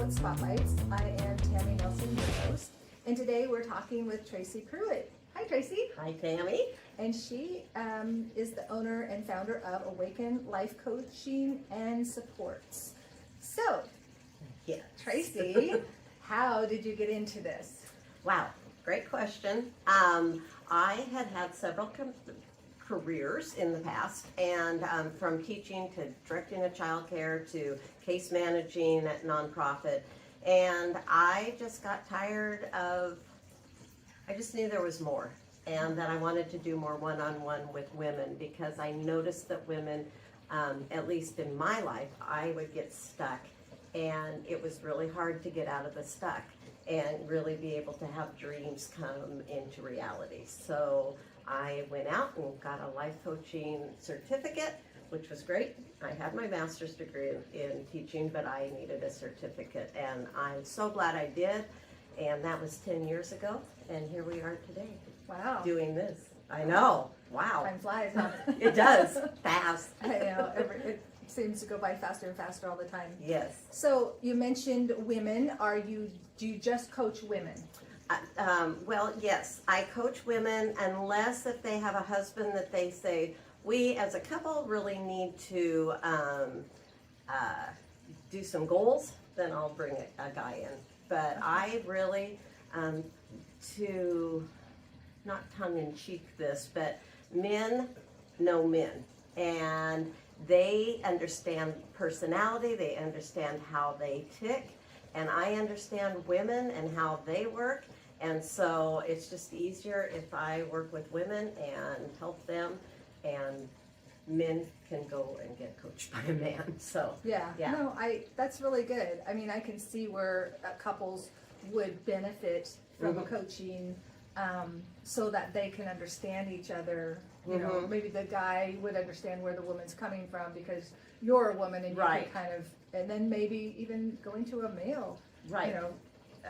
Cowlitz Spotlights. I am Tami, Nelsen, your host, and today we're talking with Tracy Pruitt. Hi, Tracy. Hi, Tami. And she is the owner and founder of Awaken Life Coaching and Supports. So, Yes. Tracy, how did you get into this? Wow, great question. I had several careers in the past, and from teaching to directing a child care to case managing at nonprofit, and I just got tired of, I just knew there was more, and that I wanted to do more one-on-one with women, because I noticed that women, at least in my life, I would get stuck, and it was really hard to get out of the stuck and really be able to have dreams come into reality. So I went out and got a life coaching certificate, which was great. I had my master's degree in teaching, but I needed a certificate, and I'm so glad I did. And that was 10 years ago, and here we are today. Wow. Doing this. I know. Wow. Time flies, huh? It does. Fast. I know. It seems to go by faster and faster all the time. Yes. So you mentioned women. Do you just coach women? Well, yes, I coach women unless if they have a husband that they say, we as a couple really need to do some goals, then I'll bring a guy in. But I really, to not tongue-in-cheek this, but men know men. And they understand personality, they understand how they tick, and I understand women and how they work. And so it's just easier if I work with women and help them, and men can go and get coached by a man. So yeah. No, that's really good. I mean, I can see where couples would benefit from a coaching, so that they can understand each other. You know, maybe the guy would understand where the woman's coming from because you're a woman, and you can kind of, and then maybe even going to a male, you know,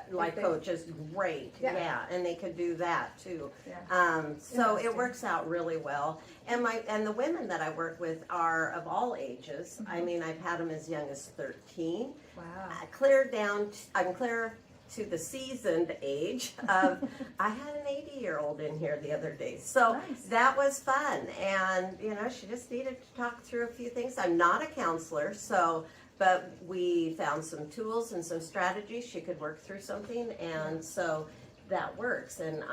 life coach is great. Yeah, and they could do that too. So it works out really well. And the women that I work with are of all ages. I mean, I've had them as young as 13. Wow. I'm clear to the seasoned age of, I had an 80-year-old in here the other day. So that was fun. And, you know, she just needed to talk through a few things. I'm not a counselor, but we found some tools and some strategies. She could work through something, and so that works. And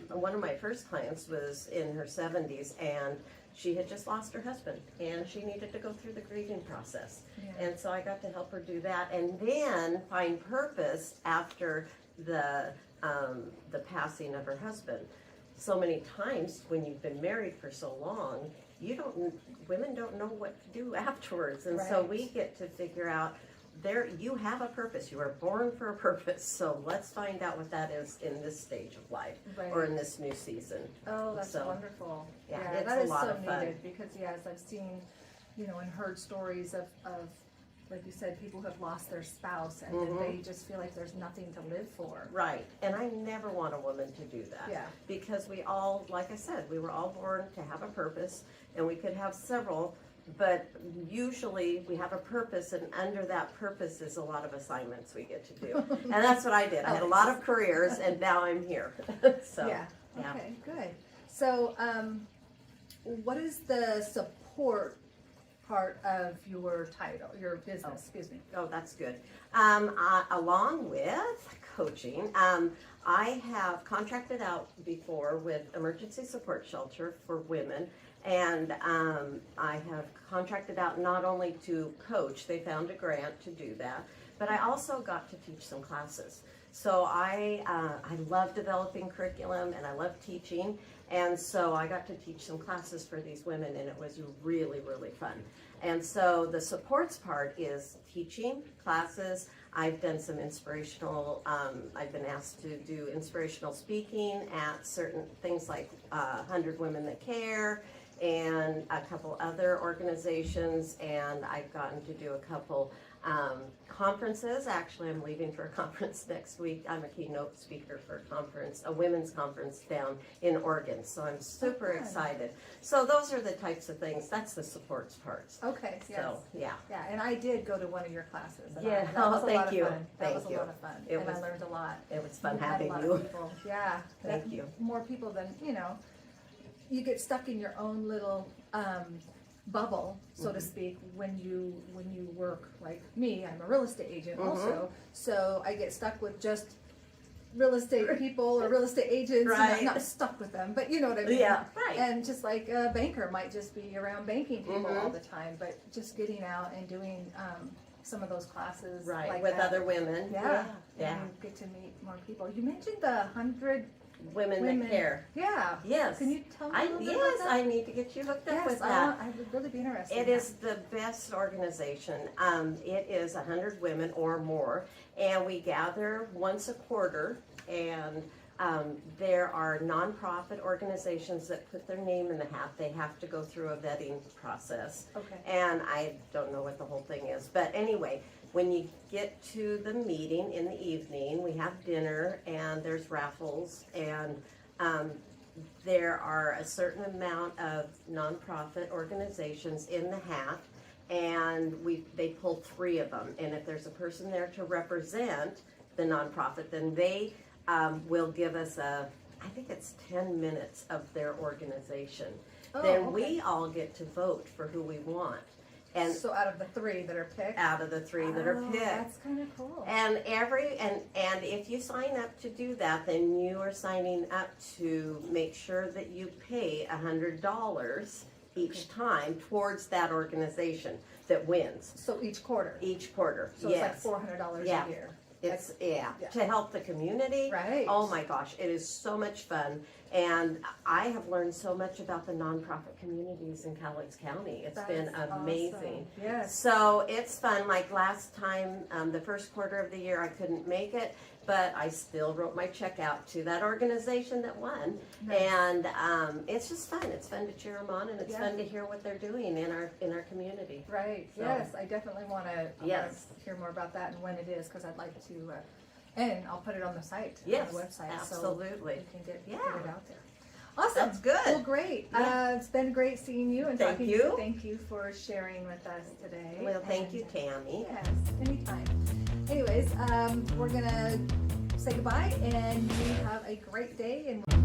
one of my first clients was in her 70s, and she had just lost her husband, and she needed to go through the grieving process. And so I got to help her do that, and then find purpose after the passing of her husband. So many times when you've been married for so long, women don't know what to do afterwards, and so we get to figure out, you have a purpose. You are born for a purpose, so let's find out what that is in this stage of life or in this new season. Oh, that's wonderful. Yeah, that it's is a lot so of fun. needed, because yes, I've seen, you know, and heard stories of like you said, people who have lost their spouse, and then they just feel like there's nothing to live for. Right, and I never want a woman to do that. Yeah. Because we all, like I said, we were all born to have a purpose, and we could have several, but usually we have a purpose, and under that purpose is a lot of assignments we get to do. And that's what I did. I had a lot of careers, and now I'm here. So, yeah. Okay, good. So, what is the support part of your title, your business, excuse me? Oh, that's good. Along with coaching, I have contracted out before with Emergency Support Shelter for women, and I have contracted out not only to coach, they found a grant to do that, but I also got to teach some classes. So I love developing curriculum, and I love teaching, and so I got to teach some classes for these women, and it was really, really fun. And so the supports part is teaching classes. I've done some inspirational, I've been asked to do inspirational speaking at certain things like 100 Women That Care and a couple other organizations, and I've gotten to do a couple Conferences, actually, I'm leaving for a conference next week. I'm a keynote speaker for a conference, a women's conference down in Oregon. So I'm super excited. So those are the types of things. That's the supports parts. Okay, yes. So, yeah. Yeah, and I did go to one of your classes. And Yeah, that was a thank lot of you. fun. That Thank was you. a lot of fun. It And was- I learned a lot. It was fun You had having a lot you. of people. Yeah. Thank that- you. More people than, you get stuck in your own little bubble, so to speak, when you work like me. I'm a real estate agent also, so I get stuck with just real estate people or real estate agents. Right. Not stuck with them, but you know what I mean. Yeah, right. And just like a banker might just be around banking people all the time, but just getting out and doing some of those classes Right, like with that. other women. Yeah. Yeah. And you get to meet more people. You mentioned the 100 Women that care. Yeah. Yes. Can you tell me a little bit Yes, about I that? need to get you hooked up Yes, with that. I would really be interested. It in is the best organization. It is 100 women or more, and we gather once a quarter, and there are nonprofit organizations that put their name in the hat. They have to go through a vetting process. Okay. And I don't know what the whole thing is, but anyway, when you get to the meeting in the evening, we have dinner and there's raffles, and there are a certain amount of nonprofit organizations in the hat, and they pull 3 of them. And if there's a person there to represent the nonprofit, then they will give us I think it's 10 minutes of their organization. Oh, Then okay. we all get to vote for who we want. And So out of the 3 that are picked? out of the 3 that are Oh, picked. That's kind of cool. And and if you sign up to do that, then you are signing up to make sure that you pay $100 each time towards that organization that wins So each quarter? each quarter. So Yes. it's like $400 Yeah. a year? It's, Yeah. to help the community. Right. Oh my gosh, it is so much fun. And I have learned so much about the nonprofit communities in Cowlitz County. It's been That's amazing. awesome. Yes. So it's fun. Like last time, the first quarter of the year, I couldn't make it, but I still wrote my check out to that organization that won. Nice. And it's just fun. It's fun to cheer them on, and it's Yeah. fun to hear what they're doing in our community. Right, So- yes, I definitely want to Yes. hear more about that and when it is, because I'd like to, and I'll put it on the site, Yes, on the website, absolutely. so we can get Yeah. it out there. Awesome. That's good. Well, great. Yeah. It's been great seeing you and Thank talking you. to you. Thank you for sharing with us today. Well, thank And, you, Tami. Yes, anytime. Anyways, we're gonna say goodbye, and you have a great day, and